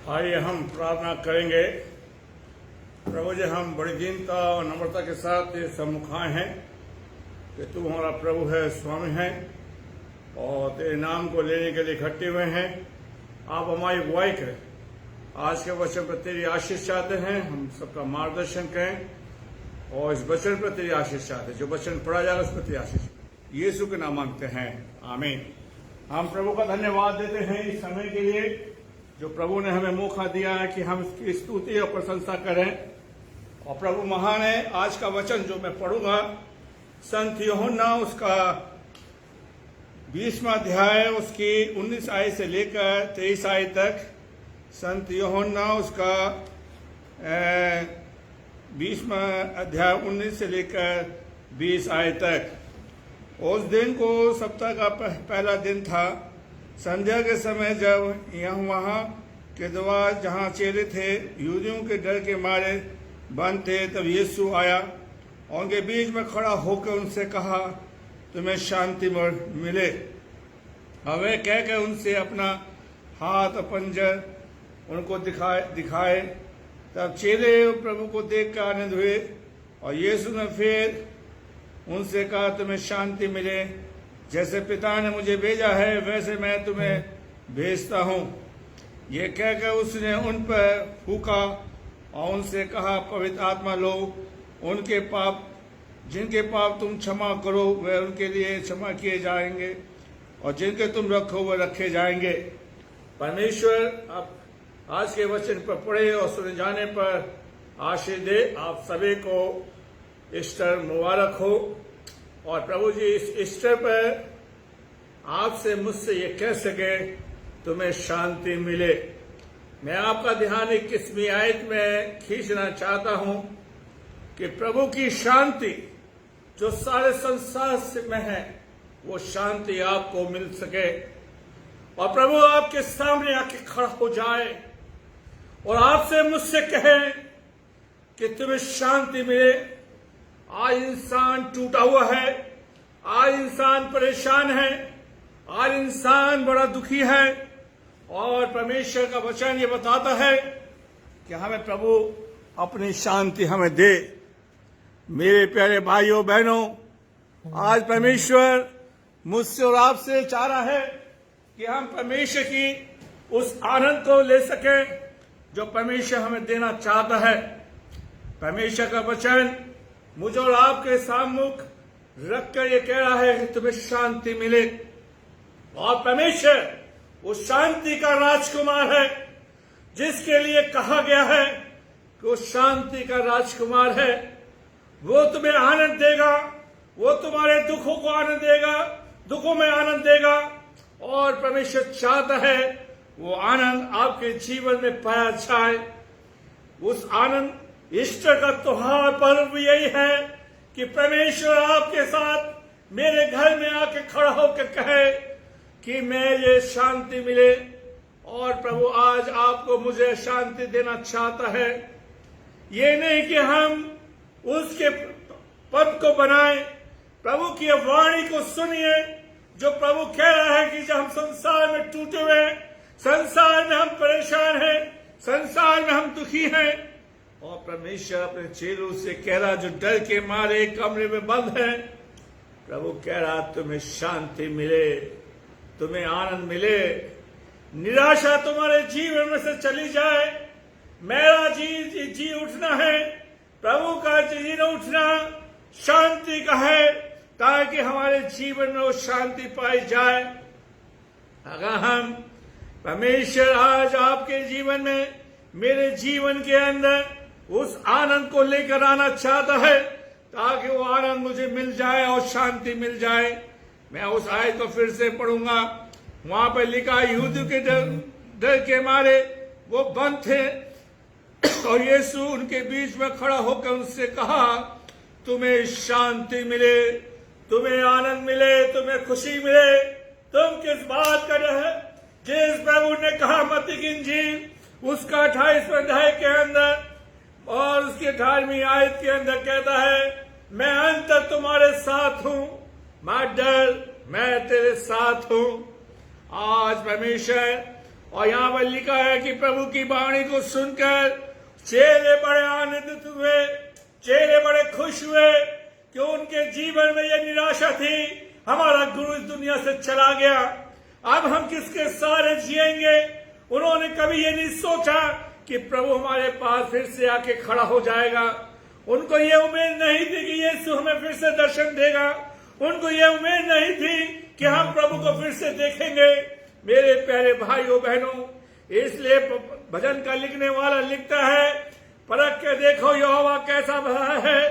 आइए हम प्रार्थना करेंगे। प्रभु जी, हम बड़ी दीनता और नम्रता के साथ ये सम्मुखाए हैं कि तू हमारा प्रभु है, स्वामी है और तेरे नाम को लेने के लिए इकट्ठे हुए हैं। आप हमारी अगुवाई करें। आज के वचन पर तेरी आशीष चाहते हैं, हम सबका मार्गदर्शन करें और इस वचन पर तेरी आशीष चाहते हैं। जो वचन पढ़ा जाएगा उस पर तेरी आशीष यीशु के नाम मांगते हैं, आमीन। हम प्रभु का धन्यवाद देते हैं इस समय के लिए जो प्रभु ने हमें मौका दिया है कि हम इसकी स्तुति और प्रशंसा करें। और प्रभु महान है। आज का वचन जो मैं पढ़ूंगा संत यूहन्ना उसका 20वां अध्याय उसकी 19 आयत से लेकर 23 आयत तक। संत यूहन्ना उसका 20वां अध्याय 19 से लेकर 20 आयत तक। उस दिन को सप्ताह का पहला दिन था। संध्या के समय जब वहाँ के द्वार जहाँ चेले थे यहूदियों के डर के मारे बंद थे, तब यीशु आया और उनके बीच में खड़ा होकर उनसे कहा, तुम्हें शांति मिले। हवे कह के उनसे अपना हाथ और पंजर उनको दिखाए। तब चेले प्रभु को देख कर आनंद हुए और यीशु ने फिर उनसे कहा, तुम्हें शांति मिले। जैसे पिता ने मुझे भेजा है वैसे मैं तुम्हें भेजता हूँ। ये कहकर उसने उन पर फूका और उनसे कहा, पवित्र आत्मा लो। उनके पाप जिनके पाप तुम क्षमा करो वे उनके लिए क्षमा किए जाएंगे और जिनके तुम रखो वे रखे जाएंगे। परमेश्वर आप आज के वचन पर पढ़े और सुने जाने पर आशीष दे। आप सभी को ईस्टर मुबारक हो। और प्रभु जी इस ईस्टर पर आपसे मुझसे ये कह सके, तुम्हें शांति मिले। मैं आपका ध्यान 21वीं आयत में खींचना चाहता हूं कि प्रभु की शांति जो सारे संसार में है वो शांति आपको मिल सके और प्रभु आपके सामने आके खड़ा हो जाए और आपसे मुझसे कहे कि तुम्हें शांति मिले। आज इंसान टूटा हुआ है, आज इंसान परेशान है, आज इंसान बड़ा दुखी है और परमेश्वर का वचन ये बताता है कि हमें प्रभु अपनी शांति हमें दे। मेरे प्यारे भाइयों बहनों, आज परमेश्वर मुझसे और आपसे चाह रहा है कि हम परमेश्वर की उस आनंद को ले सकें जो परमेश्वर हमें देना चाहता है। परमेश्वर का वचन मुझे और आपके सामने रखकर ये कह रहा है कि तुम्हें शांति मिले। और परमेश्वर वो शांति का राजकुमार है जिसके लिए कहा गया है कि वो शांति का राजकुमार है। वो तुम्हें आनंद देगा, वो तुम्हारे दुखों को आनंद देगा, दुखों में आनंद देगा। और परमेश्वर चाहता है वो आनंद आपके जीवन में पाया जाए। उस आनंद ईस्टर का त्योहार पर्व भी यही है कि परमेश्वर आपके साथ मेरे घर में आके खड़ा होकर कहे कि मैं ये शांति मिले। और प्रभु आज आपको मुझे शांति देना चाहता है। ये नहीं कि हम उसके पद को बनाएं, प्रभु की वाणी को सुनिए जो प्रभु कह रहा है कि जब हम संसार में टूटे हुए हैं, संसार में हम परेशान हैं, संसार में हम दुखी हैं। और परमेश्वर अपने चेलों से कह रहा जो डर के मारे कमरे में बंद है, प्रभु कह रहा तुम्हें शांति मिले, तुम्हें आनंद मिले। निराशा तुम्हारे जीवन में से चली जाए। मेरा जी उठना है, प्रभु का जी उठना शांति का है ताकि हमारे जीवन में वो शांति पाई जाए। अगर हम परमेश्वर आज आपके जीवन में, मेरे जीवन के अंदर उस आनंद को लेकर आना चाहता है ताकि वो आनंद मुझे मिल जाए और शांति मिल जाए। मैं उस आयत को फिर से पढ़ूंगा। वहां पर लिखा, यहूदियों के डर के मारे वो बंद थे और यीशु उनके बीच में खड़ा होकर उनसे कहा, तुम्हें शांति मिले, तुम्हें आनंद मिले, तुम्हें खुशी मिले। तुम किस बात का डर है? जिस प्रभु ने कहा मत्ती की इंजील उसका 28वें अध्याय के अंदर और उसके 18वीं आयत के अंदर कहता है, मैं अंत तक तुम्हारे साथ हूं, मत डर, मैं तेरे साथ हूं। आज परमेश्वर और यहाँ पर लिखा है कि प्रभु की वाणी को सुनकर चेले बड़े आनंदित हुए, चेले बड़े खुश हुए कि उनके जीवन में यह निराशा थी, हमारा गुरु इस दुनिया से चला गया, अब हम किसके सहारे जिएंगे। उन्होंने कभी ये नहीं सोचा कि प्रभु हमारे पास फिर से आके खड़ा हो जाएगा। उनको ये उम्मीद नहीं थी कि यीशु हमें फिर से दर्शन देगा। उनको ये उम्मीद नहीं थी कि हम प्रभु को फिर से देखेंगे। मेरे प्यारे भाइयों बहनों, इसलिए भजन का लिखने वाला लिखता है, परख के देखो यहोवा कैसा भला है।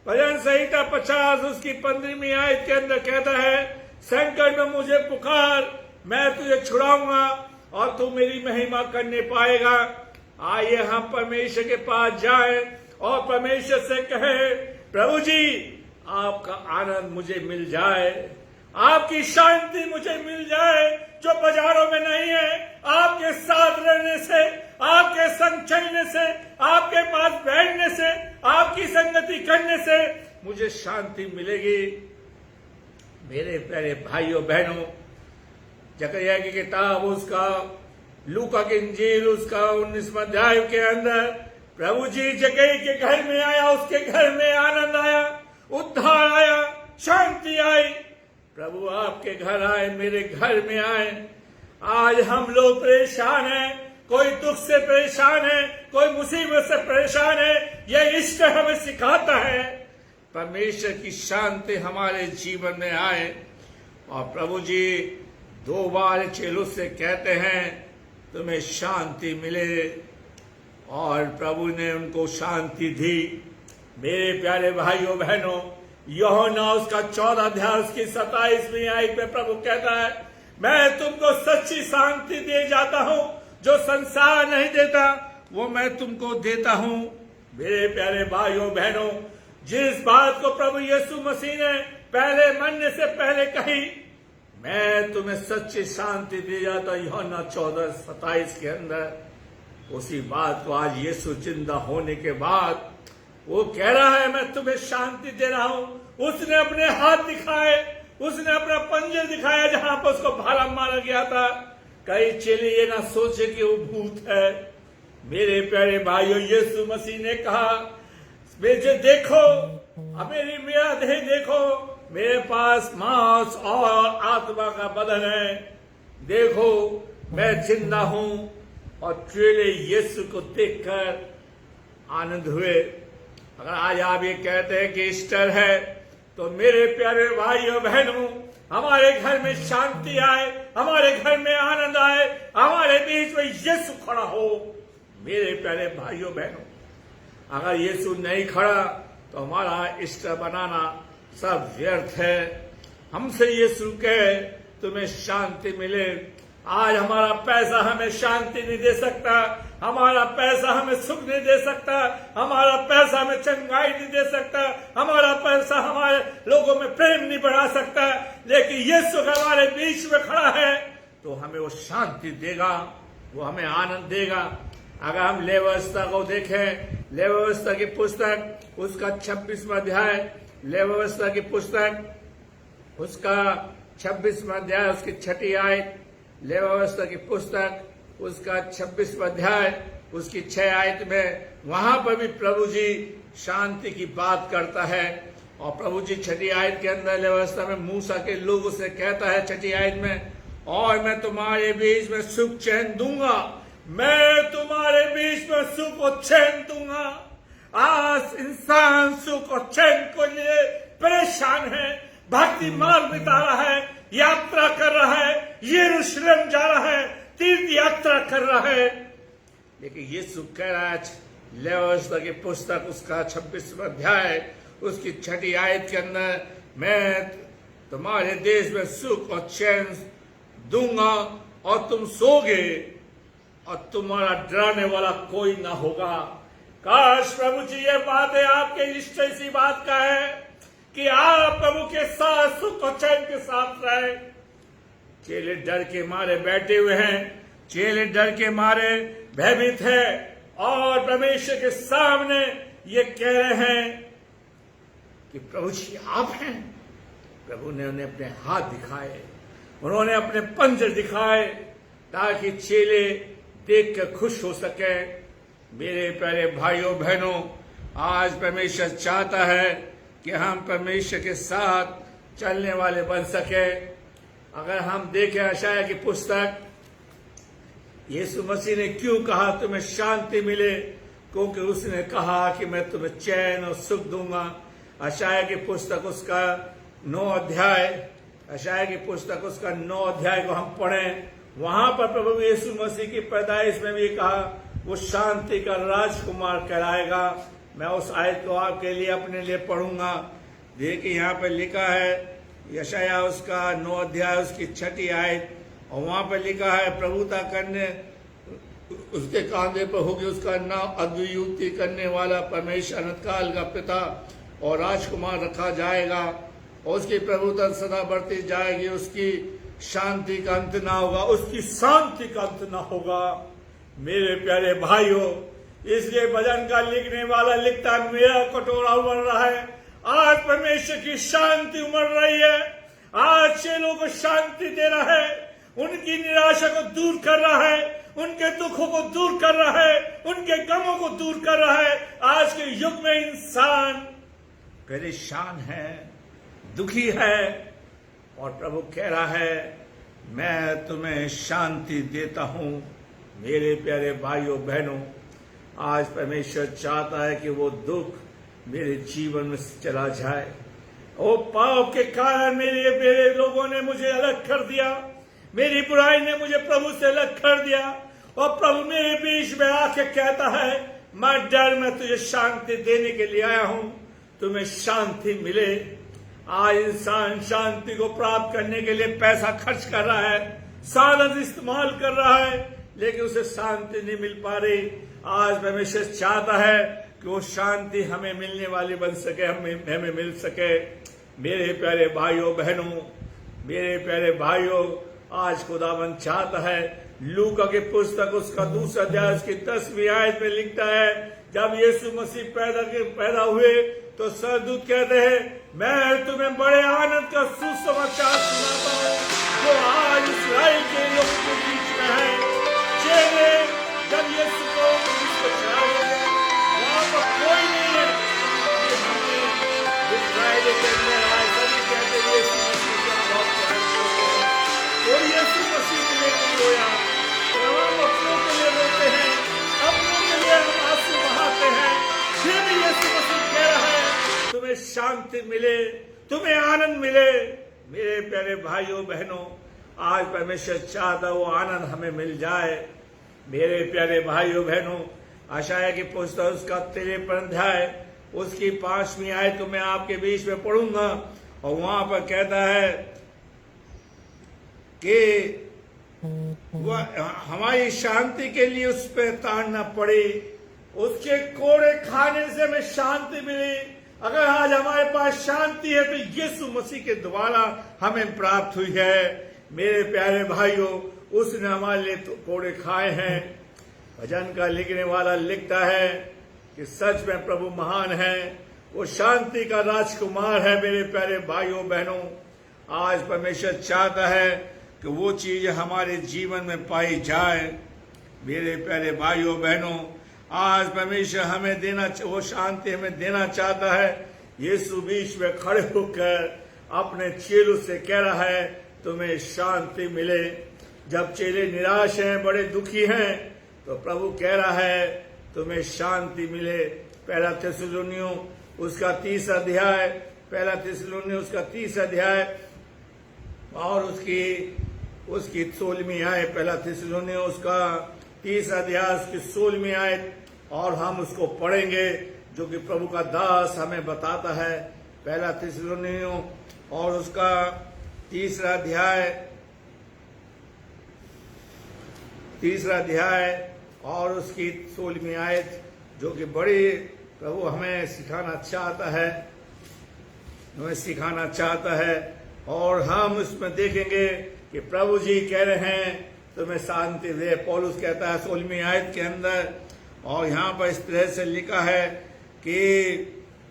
भजन संहिता 50 उसकी 15वीं आयत के अंदर कहता है, संकट में मुझे पुकार, मैं तुझे छुड़ाऊंगा और तू मेरी महिमा करने पाएगा। आइए हम परमेश्वर के पास जाएं और परमेश्वर से कहे, प्रभु जी आपका आनंद मुझे मिल जाए, आपकी शांति मुझे मिल जाए जो बाजारों में नहीं है। आपके साथ रहने से, आपके संग चलने से, आपके पास बैठने से, आपकी संगति करने से मुझे शांति मिलेगी। मेरे प्यारे भाइयों बहनों, जकरिया की किताब उसका लूका की इंजील उसका 19वां अध्याय के अंदर प्रभु जी जकरिया के घर में आया, उसके घर में आनंद आया, उद्धार आया, शांति आई। प्रभु आपके घर आए, मेरे घर में आए। आज हम लोग परेशान हैं, कोई दुख से परेशान है, कोई मुसीबत से परेशान है। यह इष्ट हमें सिखाता है परमेश्वर की शांति हमारे जीवन में आए। और प्रभु जी 2 बार चेलों से कहते हैं तुम्हें शांति मिले, और प्रभु ने उनको शांति दी। मेरे प्यारे भाइयों बहनों, यूहन्ना उसका 14 अध्याय उसकी 27वीं आयत में प्रभु कहता है, मैं तुमको सच्ची शांति दे जाता हूं, जो संसार नहीं देता वो मैं तुमको देता हूं। मेरे प्यारे भाइयों बहनों, जिस बात को प्रभु यीशु मसीह ने पहले मरने से पहले कही, मैं तुम्हें सच्ची शांति दे जाता, यूहन्ना 14:27 के अंदर, उसी बात को आज यीशु जिंदा होने के बाद वो कह रहा है मैं तुम्हें शांति दे रहा हूं। उसने अपने हाथ दिखाए, उसने अपना पंजे दिखाया जहां पर उसको भाला मारा गया था। कई चेले ये ना सोचे कि वो भूत है। मेरे प्यारे भाइयों, यीशु मसीह ने कहा मुझे देखो, अब मेरा देह देखो, मेरे पास मांस और आत्मा का बदन है, देखो मैं जिंदा हूं। और चेले यीशु को देखकर आनंद हुए। अगर आज आप ये कहते हैं कि ईस्टर है, तो मेरे प्यारे भाइयों बहनों, हमारे घर में शांति आए, हमारे घर में आनंद आए, हमारे बीच में यीशु खड़ा हो। मेरे प्यारे भाइयों बहनों, अगर यीशु नहीं खड़ा तो हमारा ईस्टर बनाना सब व्यर्थ है। हमसे यीशु कहे तुम्हें शांति मिले। आज हमारा पैसा हमें शांति नहीं दे सकता, हमारा पैसा हमें सुख नहीं दे सकता, हमारा पैसा हमें चंगाई नहीं दे सकता, हमारा पैसा हमारे लोगों में प्रेम नहीं बढ़ा सकता। लेकिन यीशु हमारे बीच में खड़ा है तो हमें वो शांति देगा, वो हमें आनंद देगा। अगर हम लेव्यवस्था को देखें, लेव्यवस्था की पुस्तक उसका 26वां अध्याय, लेव्यवस्था की पुस्तक उसका 26वां अध्याय उसकी 6ठी आयत, लेव्यवस्था की पुस्तक उसका 26वां अध्याय उसकी 6 आयत में, वहां पर भी प्रभु जी शांति की बात करता है। और प्रभु जी 6ठी आयत के अंदर लेव्यवस्था में मूसा के लोगों से कहता है 6ठी आयत में, और मैं तुम्हारे बीच में सुख चैन दूंगा, मैं तुम्हारे बीच में सुख और चैन दूंगा। आज इंसान सुख और चैन को लिए परेशान है, भक्ति मार्ग बिता रहा है, यात्रा कर रहा है, यरूशलेम जा रहा है, तीर्थ यात्रा कर रहा है। लेकिन यीशु कह रहा है लेव्यवस्था की पुस्तक उसका 26वां अध्याय उसकी 6ठी आयत के अंदर, मैं तुम्हारे देश में सुख और चैन दूंगा और तुम सोगे और तुम्हारा डराने वाला कोई ना होगा। काश प्रभु जी ये बातें आपके इष्ट इसी बात का है कि आप प्रभु के साथ सुख और चैन के साथ रहे। चेले डर के मारे बैठे हुए हैं, चेले डर के मारे भयभीत है और परमेश्वर के सामने ये कह रहे हैं कि प्रभु जी आप हैं। प्रभु ने उन्हें अपने हाथ दिखाए, उन्होंने अपने पंजे दिखाए ताकि चेले देख कर खुश हो सके। मेरे प्यारे भाइयों बहनों, आज परमेश्वर चाहता है कि हम परमेश्वर के साथ चलने वाले बन सके। अगर हम देखें यशायाह की पुस्तक, यीशु मसीह ने क्यों कहा तुम्हें शांति मिले, क्योंकि उसने कहा कि मैं तुम्हें चैन और सुख दूंगा। यशायाह की पुस्तक उसका 9 अध्याय, यशायाह की पुस्तक उसका 9 अध्याय को हम पढ़ें, वहां पर प्रभु यीशु मसीह की पैदाइश में भी कहा वो शांति का राजकुमार कहलाएगा। मैं उस आयत को आपके लिए अपने लिए पढ़ूंगा। देखिए यहाँ पर लिखा है, यशायाह उसका 9 अध्याय उसकी 6 आयत, और वहां पर लिखा है प्रभुता करने उसके कांधे पर होगी, उसका नाम अद्वितीय करने वाला परमेश्वर अनंतकाल का पिता, और राजकुमार रखा जाएगा, और उसकी प्रभुता सदा बढ़ती जाएगी। उसकी शांति का अंत ना होगा, उसकी शांति का अंत ना होगा। मेरे प्यारे भाइयों, इसलिए भजन का लिखने वाला लिखता है, मेरा कटोरा उमड़ रहा है। आज परमेश्वर की शांति उमड़ रही है। आज चेलों को शांति दे रहा है, उनकी निराशा को दूर कर रहा है, उनके दुखों को दूर कर रहा है, उनके गमों को दूर कर रहा है। आज के युग में इंसान परेशान है, दुखी है, और प्रभु कह रहा है मैं तुम्हें शांति देता हूं। मेरे प्यारे भाइयों बहनों, आज परमेश्वर चाहता है कि वो दुख मेरे जीवन में चला जाए। ओ पाप के कारण मेरे लोगों ने मुझे अलग कर दिया, मेरी बुराई ने मुझे प्रभु से अलग कर दिया, और प्रभु मेरे बीच में आके कहता है मैं डर में तुझे शांति देने के लिए आया हूं, तुम्हें शांति मिले। आज इंसान शांति को प्राप्त करने के लिए पैसा खर्च कर रहा है, साधन इस्तेमाल कर रहा है, लेकिन उसे शांति नहीं मिल पा रही। आज परमेश्वर चाहता है कि वो शांति हमें मिलने वाली बन सके, हमें मिल सके। मेरे प्यारे भाइयों बहनों, मेरे प्यारे भाइयों, आज खुदावंद चाहता है, लूका की पुस्तक उसका 2 अध्याय उसकी 10वीं आयत में लिखता है, जब यीशु मसीह पैदा हुए तो सरदूत कहते हैं मैं तुम्हें बड़े आनंद का सुसमाचार सुनाता हूँ जो आज इस्राएल के लोगों के बीच में है। चेले जब यीशु को चढ़ाओगे, वहां पर कोई नहीं है, इस्राएल के अंदर आए सभी कहते हैं यीशु मसीह का बहुत प्यार करते हैं, और यीशु मसीह के लिए नहीं रोया, हम अपनों के लिए रोते हैं, अपनों के लिए हम आंसू बहाते हैं। फिर भी यीशु मसीह कह रहा है तुम्हें शांति मिले, तुम्हें आनंद मिले। मेरे प्यारे भाइयों बहनों, आज परमेश्वर चाहता वो आनंद हमें मिल जाए। मेरे प्यारे भाइयों बहनों, यशायाह की पुस्तक उसका 53 अध्याय उसकी 5वीं आयत तो मैं आपके बीच में पढ़ूंगा, और वहां पर कहता है कि वह हमारी शांति के लिए उस पर ताड़ना पड़ी, उसके कोड़े खाने से हमें शांति मिली। अगर आज हमारे पास शांति है तो यीशु मसीह के द्वारा हमें प्राप्त हुई है। मेरे प्यारे भाइयों, उसने हमारे लिए तो कोड़े खाए हैं। भजन का लिखने वाला लिखता है कि सच में प्रभु महान है, वो शांति का राजकुमार है। मेरे प्यारे भाइयों बहनों, आज परमेश्वर चाहता है कि वो चीज हमारे जीवन में पाई जाए। मेरे प्यारे भाइयों बहनों, आज परमेश्वर हमें देना, वो शांति हमें देना चाहता है। यीशु बीच में खड़े होकर अपने चेलों से कह रहा है तुम्हें शांति मिले। जब चेले निराश हैं, बड़े दुखी हैं, तो प्रभु कह रहा है तुम्हें शांति मिले। पहला थिस्सलुनीयों उसका 30 अध्याय, पहला थिस्सलुनीयों उसका 30 अध्याय और उसकी 16वीं आयत, पहला थिस्सलुनीयों उसका 30 अध्याय उसकी 16वीं आयत, और हम उसको पढ़ेंगे जो कि प्रभु का दास हमें बताता है। पहला थिस्सलुनीयों और उसका 3रा अध्याय और उसकी 16वीं आयत, जो कि बड़ी प्रभु हमें सिखाना चाहता है। और हम उसमें देखेंगे कि प्रभु जी कह रहे हैं तुम्हें शांति दे। पौलुस कहता है 16वीं आयत के अंदर, और यहाँ पर इस तरह से लिखा है कि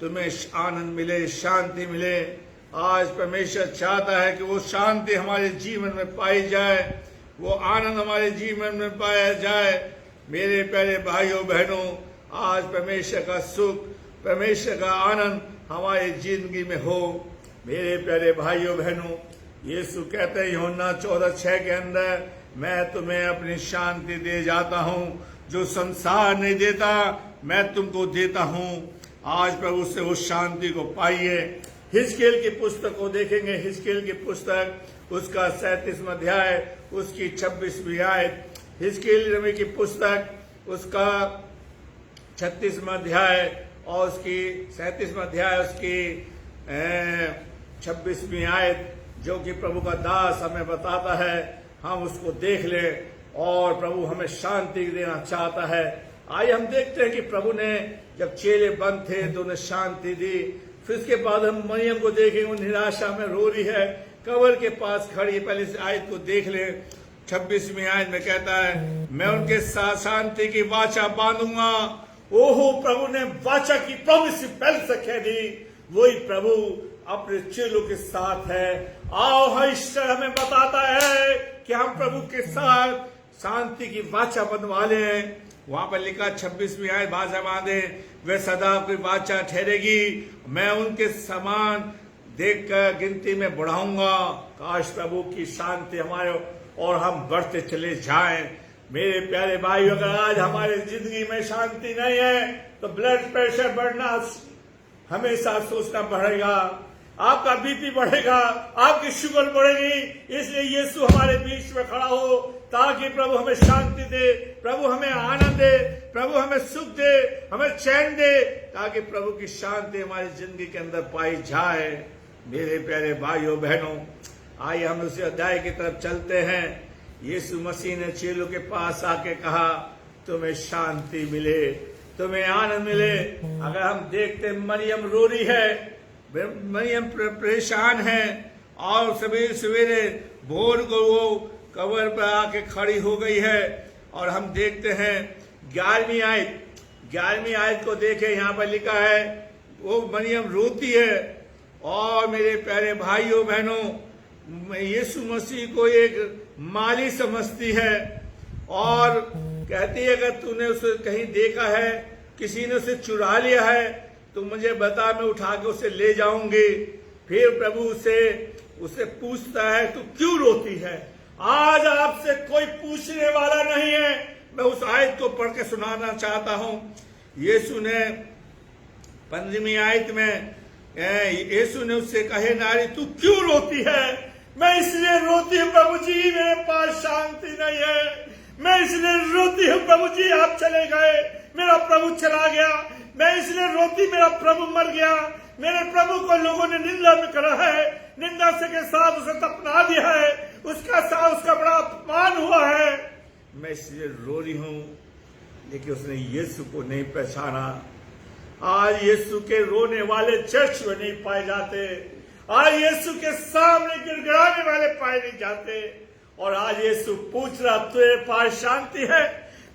तुम्हें आनंद मिले, शांति मिले। आज परमेश्वर चाहता है कि वो शांति हमारे जीवन में पाई जाए। वो आनंद हमारे जीवन में पाया जाए। मेरे प्यारे भाइयों बहनों, आज परमेश्वर का सुख, परमेश्वर का आनंद हमारी जिंदगी में हो। मेरे प्यारे भाइयों बहनों, यीशु कहते हैं यूहन्ना 14:6 के अंदर, मैं तुम्हें अपनी शांति दे जाता हूँ, जो संसार नहीं देता मैं तुमको देता हूँ। आज प्रभु से उस शांति को पाइए। हिजकेल की पुस्तक को देखेंगे, हिजकेल की पुस्तक उसका 37वां अध्याय उसकी 26वीं आयत। हिजकेल नबी की पुस्तक उसका 36वां अध्याय और उसकी 37वां अध्याय उसकी 26वीं आयत, जो कि प्रभु का दास हमें बताता है, हम उसको देख लें और प्रभु हमें शांति देना चाहता है। आइए हम देखते हैं कि प्रभु ने जब चेले बंद थे तो उन्हें शांति दी। फिर उसके बाद हम मरियम को देखेंगे, वो निराशा में रो रही है, कब्र के पास खड़ी है। पहले इस आयत को देख ले, 26वीं आयत में कहता है, मैं उनके साथ शांति की वाचा बांधूंगा। ओहो, प्रभु ने वाचा की प्रॉमिस पहले से कह दी। वही प्रभु अपने चेलों के साथ है। आओ, हर ईश्वर हमें बताता है कि हम प्रभु के साथ शांति की वाचा बंधवा लें। वहां पर लिखा 26वीं आयत, वाचा बांधे, वे सदा की वाचा ठहरेगी, मैं उनके समान देखकर गिनती में बढ़ाऊंगा। काश प्रभु की शांति हमारे और हम बढ़ते चले जाएं। मेरे प्यारे भाई, अगर आज हमारे जिंदगी में शांति नहीं है तो ब्लड प्रेशर बढ़ना हमेशा सोचना पड़ेगा, आपका बीपी बढ़ेगा, आपकी शुगर बढ़ेगी। इसलिए यीशु हमारे बीच में खड़ा हो ताकि प्रभु हमें शांति दे, प्रभु हमें आनंद दे, प्रभु हमें सुख दे, हमें चैन दे, ताकि प्रभु की शांति हमारी जिंदगी के अंदर पाई जाए। मेरे प्यारे भाइयों बहनों, आइए हम उसी अध्याय की तरफ चलते हैं। यीशु मसीह ने चेलों के पास आके कहा, तुम्हें शांति मिले, तुम्हें आनंद मिले। अगर हम देखते मरियम रो रही है, मरियम परेशान है और सवेरे सवेरे भोर को वो कब्र पर आके खड़ी हो गई है। और हम देखते हैं 11वीं आयत को देखें, यहाँ पर लिखा है वो मरियम रोती है। और मेरे प्यारे भाइयों बहनों, यीशु मसीह को एक माली समझती है और कहती है अगर तूने उसे कहीं देखा है, किसी ने उसे चुरा लिया है तो मुझे बता, मैं उठा के उसे ले जाऊंगी। फिर प्रभु उसे पूछता है तू क्यों रोती है। आज आपसे कोई पूछने वाला नहीं है। मैं उस आयत को पढ़ के सुनाना चाहता हूं। यीशु ने 15वीं आयत में यीशु ने उससे कहे, नारी तू क्यों रोती है। मैं इसलिए रोती हूँ प्रभु जी, मेरे पास शांति नहीं है। मैं इसलिए रोती हूँ प्रभु जी, आप चले गए, मेरा प्रभु चला गया। मैं इसलिए रोती, मेरा प्रभु मर गया। मेरे प्रभु को लोगों ने निंदा में करा है, निंदा से के साथ उसे दफना दिया है, उसका बड़ा अपमान हुआ है। मैं इसलिए रो रही हूं। लेकिन उसने यीशु को नहीं पहचाना। आज यीशु के रोने वाले चर्च में नहीं पाए जाते। आज यीशु के सामने गिड़गिड़ाने वाले पाए नहीं जाते। और आज यीशु पूछ रहा, तेरे पास शांति है,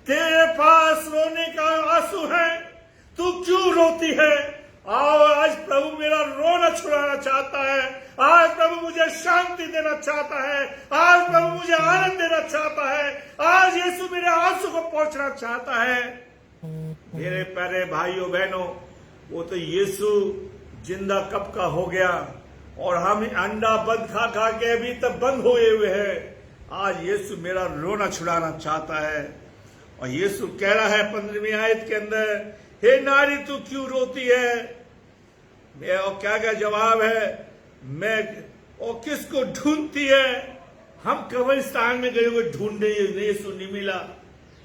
तेरे पास रोने का आंसू है, तू क्यों रोती है। आओ, आज प्रभु मेरा रोना छुड़ाना चाहता है। आज प्रभु मुझे शांति देना चाहता है। आज प्रभु मुझे आनंद देना चाहता है। आज यीशु मेरे आंसू को पोंछना चाहता है। मेरे प्यारे भाइयों बहनों, वो तो यीशु जिंदा कब का हो गया और हम अंडा बंद खा खा के अभी तक बंद हुए हुए हैं। आज यीशु मेरा रोना छुड़ाना चाहता है। और यीशु कह रहा है 15वीं आयत के अंदर, हे नारी तू क्यों रोती है। और क्या जवाब है, मैं और किसको ढूंढती है। हम कब्रिस्तान में गए हुए ढूंढे, यीशु नहीं मिला।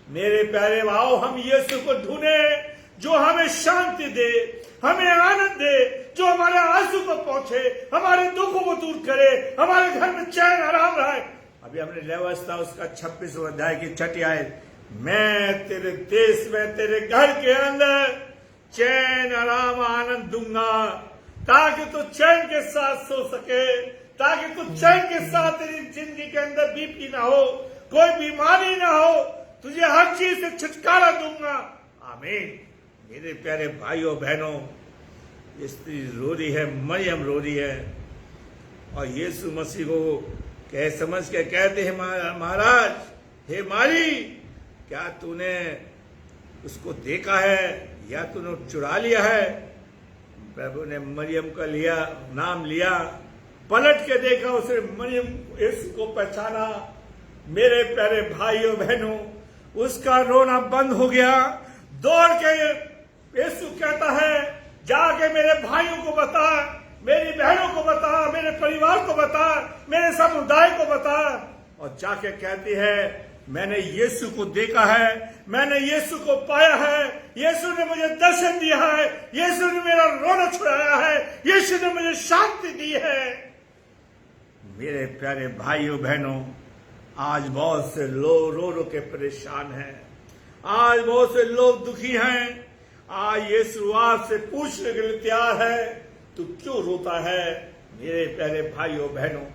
मेरे प्यारे भाव, हम यीशु को ढूंढे जो हमें शांति दे, हमें आनंद दे, जो हमारे आंसू को पहुंचे, हमारे दुखों को दूर करे, हमारे घर में चैन आराम रहे। अभी हमने व्यवस्था उसका 26वां अध्याय की 6ठी आयत, मैं तेरे देश में तेरे घर के अंदर चैन आराम आनंद दूंगा, ताकि तू चैन के साथ सो सके, ताकि तू चैन के साथ तेरी जिंदगी के अंदर बीपी ना हो, कोई बीमारी ना हो, तुझे हर चीज से छुटकारा दूंगा। आमीन। मेरे प्यारे भाइयों बहनों, स्त्री रो रही है, मरियम रो रही है और यीशु मसीह को कह समझ के कहते हैं महाराज, हे माली, क्या तूने उसको देखा है या तूने चुरा लिया है? प्रभु ने मरियम का नाम लिया, पलट के देखा, उसे मरियम यीशु को पहचाना। मेरे प्यारे भाइयों बहनों, उसका रोना बंद हो गया। दौड़ के यीशु कहता है, जाके मेरे भाइयों को बता, मेरी बहनों को बता, मेरे परिवार को बता, मेरे समुदाय को बता। और जाके कहती है, मैंने यीशु को देखा है, मैंने यीशु को पाया है, यीशु ने मुझे दर्शन दिया है, यीशु ने मेरा रोना छुड़ाया है, यीशु ने मुझे शांति दी है। मेरे प्यारे भाइयों बहनों, आज बहुत से लोग रो रो के परेशान हैं, आज बहुत से लोग दुखी हैं। आज यीशु आपसे पूछने के लिए तैयार है, तू क्यों रोता है? मेरे प्यारे भाइयों बहनों,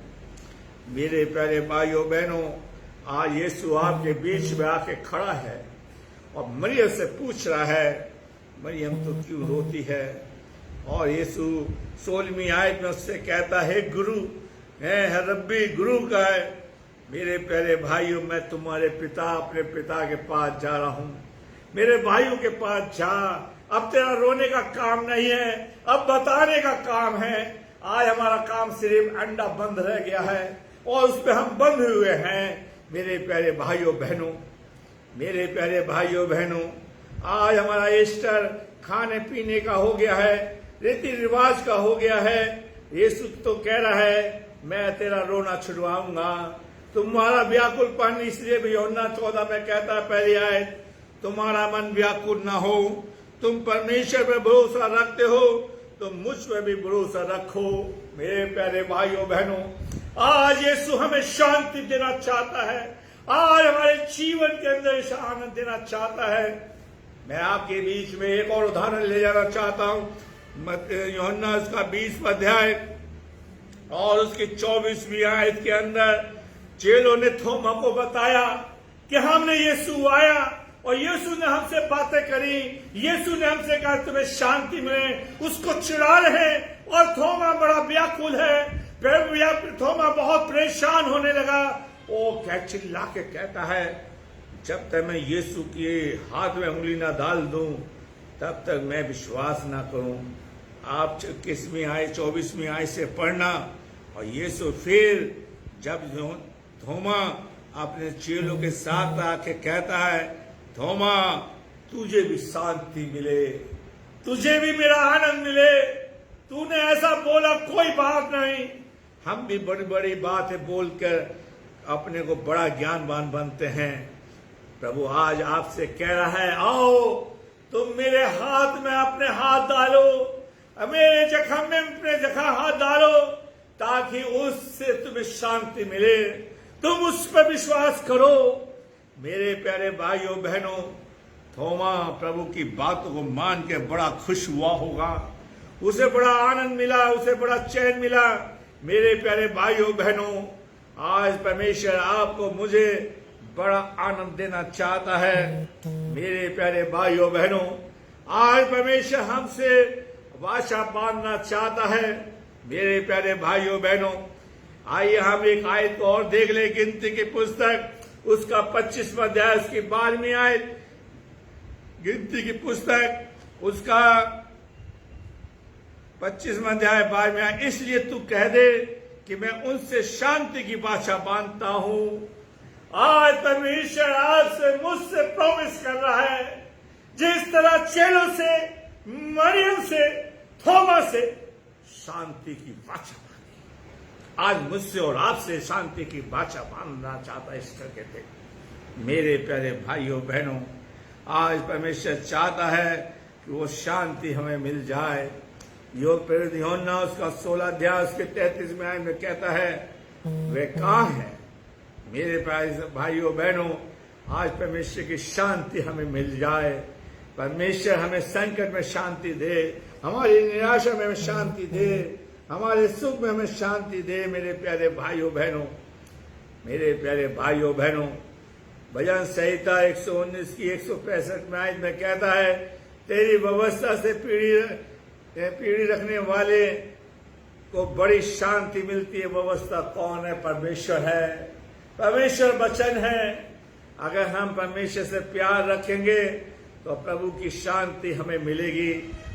मेरे प्यारे भाइयों बहनों, आज यीशु आपके बीच में आके खड़ा है और मरियम से पूछ रहा है, मरियम तो क्यों रोती है? और यीशु 16वीं आयत में उससे कहता है, गुरु है रब्बी, गुरु का है। मेरे प्यारे भाइयों, मैं तुम्हारे पिता, अपने पिता के पास जा रहा हूं। मेरे भाइयों के पास जा, अब तेरा रोने का काम नहीं है, अब बताने का काम है। आज हमारा काम सिर्फ अंडा बंद रह गया है और उस पर हम बंद हुए हैं। मेरे प्यारे भाइयों बहनों, मेरे प्यारे भाइयों बहनों, आज हमारा ईस्टर खाने पीने का हो गया है, रीति रिवाज का हो गया है। यीशु तो कह रहा है, मैं तेरा रोना छुड़वाऊंगा, तुम्हारा व्याकुलपन। इसलिए भी यूहन्ना 14 में कहता है, पहली आयत, तुम्हारा मन व्याकुल ना हो, तुम परमेश्वर पर भरोसा रखते हो, तुम मुझ पर भी भरोसा रखो। मेरे प्यारे भाइयों बहनों, आज यीशु हमें शांति देना चाहता है, आज हमारे जीवन के अंदर आनंद देना चाहता है। मैं आपके बीच में एक और उदाहरण ले जाना चाहता हूं। यूहन्ना उसका 20वां अध्याय और उसकी 24वीं आयत के अंदर चेलों ने थोमा को बताया कि हमने यीशु आया और यीशु ने हमसे बातें करी, यीशु ने हमसे कहा तुम्हें शांति मिले, उसको चिढ़ा रहे। और थोमा बड़ा व्याकुल है, थोमा बहुत परेशान होने लगा। वो चिल्ला के कहता है, जब तक मैं यीशु के हाथ में उंगली ना डाल दूं तब तक मैं विश्वास ना करूं। आप 21वीं आयत 24वीं आयत से पढ़ना। और यीशु फिर जब थोमा अपने चेलों के साथ आके कहता है, थोमा तुझे भी शांति मिले, तुझे भी मेरा आनंद मिले, तूने ऐसा बोला कोई बात नहीं। हम भी बड़ी बड़ी बातें बोलकर अपने को बड़ा ज्ञानवान बनते हैं। प्रभु आज आपसे कह रहा है, आओ तुम मेरे हाथ में अपने हाथ डालो, मेरे जख्म में अपने जगह हाथ डालो, ताकि उससे तुम्हें शांति मिले, तुम उस पर विश्वास करो। मेरे प्यारे भाइयों बहनों, थोमा प्रभु की बातों को मान के बड़ा खुश हुआ होगा, उसे बड़ा आनंद मिला, उसे बड़ा चैन मिला। मेरे प्यारे भाइयों बहनों, आज परमेश्वर आपको मुझे बड़ा आनंद देना चाहता है। मेरे प्यारे भाइयों बहनों, आज परमेश्वर हमसे वाचा बांधना चाहता है। मेरे प्यारे भाइयों बहनों, आइए हम एक आयत को और देख ले। गिनती की पुस्तक उसका 25वां अध्याय उसकी 12वीं आयत। गिनती की पुस्तक उसका 25वां अध्याय 12वीं आयत। इसलिए तू कह दे कि मैं उनसे शांति की भाषा बांधता हूं। आज परमेश्वर आपसे मुझसे प्रॉमिस कर रहा है, जिस तरह चेलों से, मरियम से, थोमा से शांति की भाषा बांधी, आज मुझसे और आपसे शांति की भाषा बांधना चाहता है। इस करके थे मेरे प्यारे भाइयों बहनों, आज परमेश्वर चाहता है कि वो शांति हमें मिल जाए। योग प्रेरित यूहन्ना उसका 16 अध्याय उसके 33वें आयत में कहता है, वे कहाँ है? मेरे प्यारे भाइयों बहनों, आज परमेश्वर की शांति हमें मिल जाए। परमेश्वर हमें संकट में शांति दे, हमारी निराशा में हमें शांति दे, हमारे सुख में हमें शांति दे। मेरे प्यारे भाइयों बहनों, मेरे प्यारे भाइयों बहनों, भजन संहिता 119 की 165 आयत में कहता है, तेरी व्यवस्था से पीढ़ी रखने वाले को बड़ी शांति मिलती है। व्यवस्था कौन है? परमेश्वर है, परमेश्वर वचन है। अगर हम परमेश्वर से प्यार रखेंगे तो प्रभु की शांति हमें मिलेगी,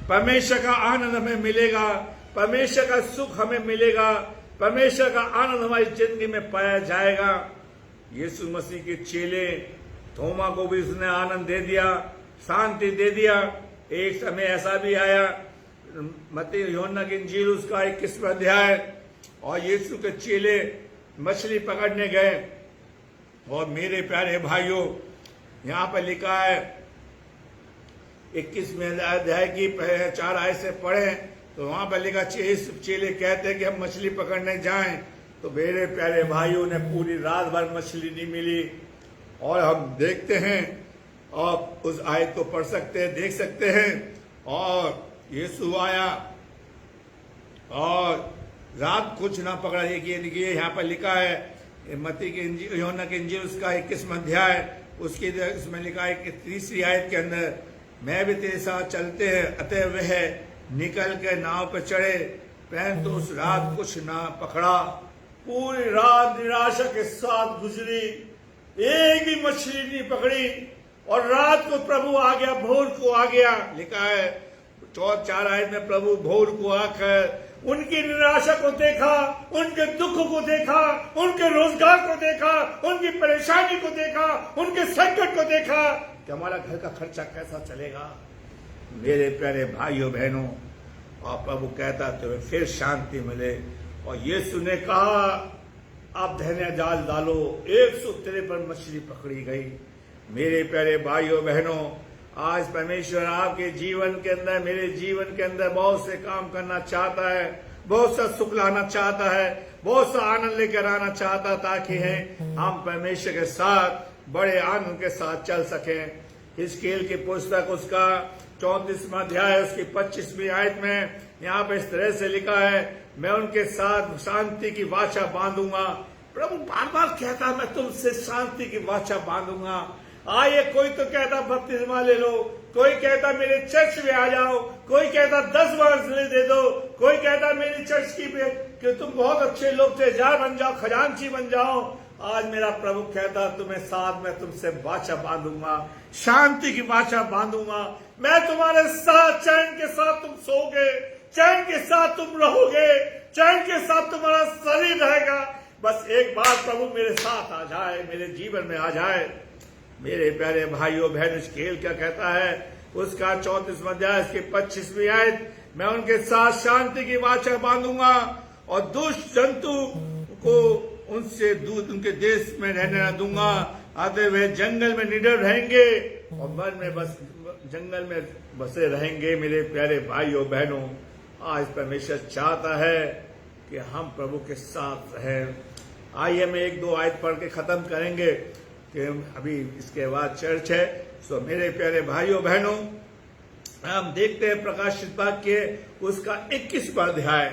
परमेश्वर का आनंद हमें मिलेगा, परमेश्वर का सुख हमें मिलेगा, परमेश्वर का आनंद हमारी जिंदगी में पाया जाएगा। यीशु मसीह के चेले थोमा को भी उसने आनंद दे दिया, शांति दे दिया। एक समय ऐसा भी आया, मत्ती यूहन्ना की इंजील उसका 21वां अध्याय, और यीशु के चेले मछली पकड़ने गए। और मेरे प्यारे भाइयों, यहाँ पर लिखा है 21वें अध्याय की 4 आयत से पढ़े तो वहां पर लिखा चेले कहते हैं कि हम मछली पकड़ने जाएं। तो मेरे प्यारे भाइयों ने पूरी रात भर मछली नहीं मिली। और हम देखते हैं, आप उस आयत को पढ़ सकते हैं, देख सकते हैं। और यीशु आया और रात कुछ ना पकड़ा। देखिए यहाँ पर लिखा है मत्ती के इंजील, यूहन्ना के इंजील उसका 21वां अध्याय, उसकी इसमें लिखा है कि 3री आयत के अंदर, मैं भी तेरे साथ चलते हैं। अतः वह निकल के नाव पर चढ़े, परंतु उस रात कुछ ना पकड़ा। पूरी रात निराशा के साथ गुजरी, एक भी मछली नहीं पकड़ी। और रात को प्रभु आ गया, भोर को आ गया। लिखा है 4 आयत में, प्रभु भोर को आकर उनकी निराशा को देखा, उनके दुख को देखा, उनके रोजगार को देखा, उनकी परेशानी को देखा, उनके संकट को देखा कि हमारा घर का खर्चा कैसा चलेगा। मेरे प्यारे भाइयों बहनों, और प्रभु कहता तुम्हें फिर शांति मिले। और यीशु ने कहा आप धन्य जाल डालो, 153 मछली पकड़ी गई। मेरे प्यारे भाइयों बहनों, आज परमेश्वर आपके जीवन के अंदर, मेरे जीवन के अंदर बहुत से काम करना चाहता है, बहुत सा सुख लाना चाहता है, बहुत सा आनंद लेकर आना चाहता, ताकि हम परमेश्वर के साथ बड़े आनंद के साथ चल सकें। हिजकील की पुस्तक उसका 34वां अध्याय उसकी 25वीं आयत में यहाँ पे इस तरह से लिखा है, मैं उनके साथ शांति की वाचा बांधूंगा। प्रभु बार बार कहता मैं तुमसे शांति की वाचा बांधूंगा। आइए, कोई तो कहता बपतिस्मा ले लो, कोई कहता मेरे चर्च में आ जाओ, कोई कहता 10 वर्ष दे दो, कोई कहता मेरी चर्च की कि तुम बहुत अच्छे लोग थे, जार बन जाओ, खजांची बन जाओ। आज मेरा प्रभु कहता तुम्हें साथ में तुमसे वाचा बांधूंगा, शांति की वाचा बांधूंगा। मैं तुम्हारे साथ, चैन के साथ तुम सोओगे, चैन के साथ तुम रहोगे, चैन के साथ तुम्हारा शरीर रहेगा। बस एक बार प्रभु मेरे साथ आ जाए, मेरे जीवन में आ जाए। मेरे प्यारे भाइयों बहन, हिजकील क्या कहता है उसका 34वां अध्याय उसकी 25वीं आयत, मैं उनके साथ शांति की वाचा बांधूंगा और दुष्ट जंतु को उनसे दूर उनके देश में रहने न दूंगा। आते वे जंगल में निडर रहेंगे और मन में बस जंगल में बसे रहेंगे। मेरे प्यारे भाइयों बहनों, आज परमेश्वर चाहता है कि हम प्रभु के साथ रहें। आइए हम 1-2 आयत पढ़ के खत्म करेंगे कि अभी इसके बाद चर्च है। तो मेरे प्यारे भाइयों बहनों, हम देखते हैं प्रकाशित वाक्य उसका 21वां अध्याय।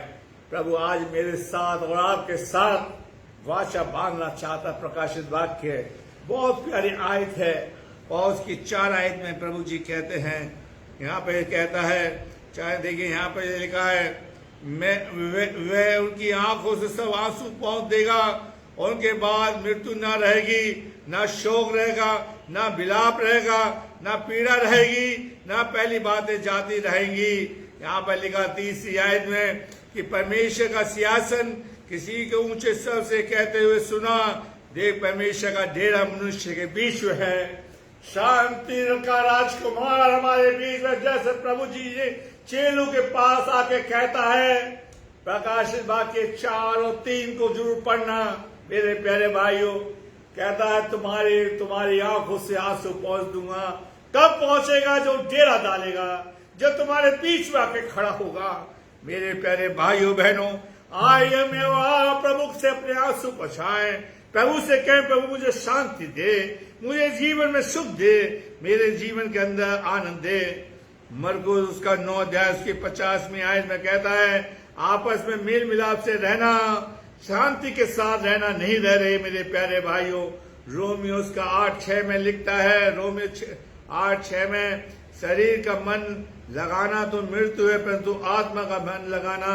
प्रभु आज मेरे साथ और आपके साथ वाचा बांधना चाहता। प्रकाशित वाक्य बहुत प्यारी आयत है और उसकी 4 आयत में प्रभु जी कहते हैं, यहाँ पे कहता है, चाहे देखिए यहाँ पे लिखा है, वह उनकी आंखों से सब आंसू पहुंच देगा और उनके बाद मृत्यु ना रहेगी, ना शोक रहेगा, ना विलाप रहेगा, ना पीड़ा रहेगी, ना पहली बातें जाती रहेंगी। यहाँ पर लिखा 30वीं आयत में कि परमेश्वर का सिंहासन किसी के ऊंचे स्वर से कहते हुए सुना, देख परमेश्वर का डेरा मनुष्य के बीच में है, शांति का राजकुमार हमारे बीच में। जैसे प्रभु जी चेलों के पास आके कहता है, प्रकाशित वाक्य 4 और 3 को जरूर पढ़ना मेरे प्यारे भाइयों। कहता है तुम्हारी आंखों से आंसू पहुंच दूंगा। कब पहुंचेगा? जो डेरा डालेगा, जो तुम्हारे बीच में आके खड़ा होगा। मेरे प्यारे भाइयों बहनों, आइए मैं प्रभु से अपने आंसू पहुंचाए, प्रभु से कहें प्रभु मुझे शांति दे, मुझे जीवन में सुख दे, मेरे जीवन के अंदर आनंद दे। मरकुस उसका 9 अध्याय उसकी 50वीं आयत में कहता है, आपस में मेल मिलाप से रहना, शांति के साथ रहना नहीं रह रहे मेरे प्यारे भाइयों। रोमियो उसका 8:6 में लिखता है, रोमियो 8:6 में, शरीर का मन लगाना तो मृत्यु है, परंतु आत्मा का मन लगाना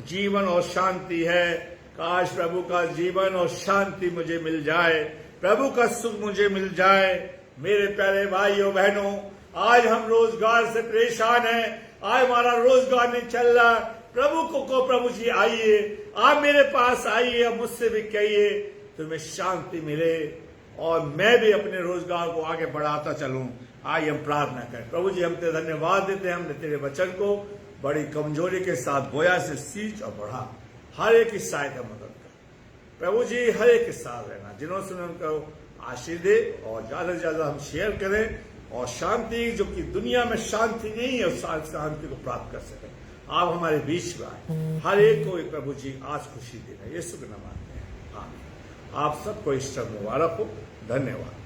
जीवन और शांति है। काश प्रभु का जीवन और शांति मुझे मिल जाए, प्रभु का सुख मुझे मिल जाए। मेरे प्यारे भाइयों बहनों, आज हम रोजगार से परेशान हैं, आज हमारा रोजगार नहीं चल रहा। प्रभु को प्रभु जी आइए, आप मेरे पास आइए, अब मुझसे भी कहिए, तुम्हें शांति मिले और मैं भी अपने रोजगार को आगे बढ़ाता चलूं। आइए हम प्रार्थना करें। प्रभु जी, हम तेरे धन्यवाद देते हैं, हमने तेरे वचन को बड़ी कमजोरी के साथ बोया से सींच और बढ़ा। हर एक की सहायता मदद कर प्रभु जी, हर एक के साथ रहना। जिन्होंने सुने उनको आशीष दे और ज्यादा से ज्यादा हम शेयर करें और शांति, जो कि दुनिया में शांति नहीं है, उस शांति को प्राप्त कर सकें। आप हमारे बीच में आए, हर एक को प्रभु जी आज खुशी देना, यीशु के नाम मांगते हैं, आमीन। आप सबको ईस्टर मुबारक हो। धन्यवाद।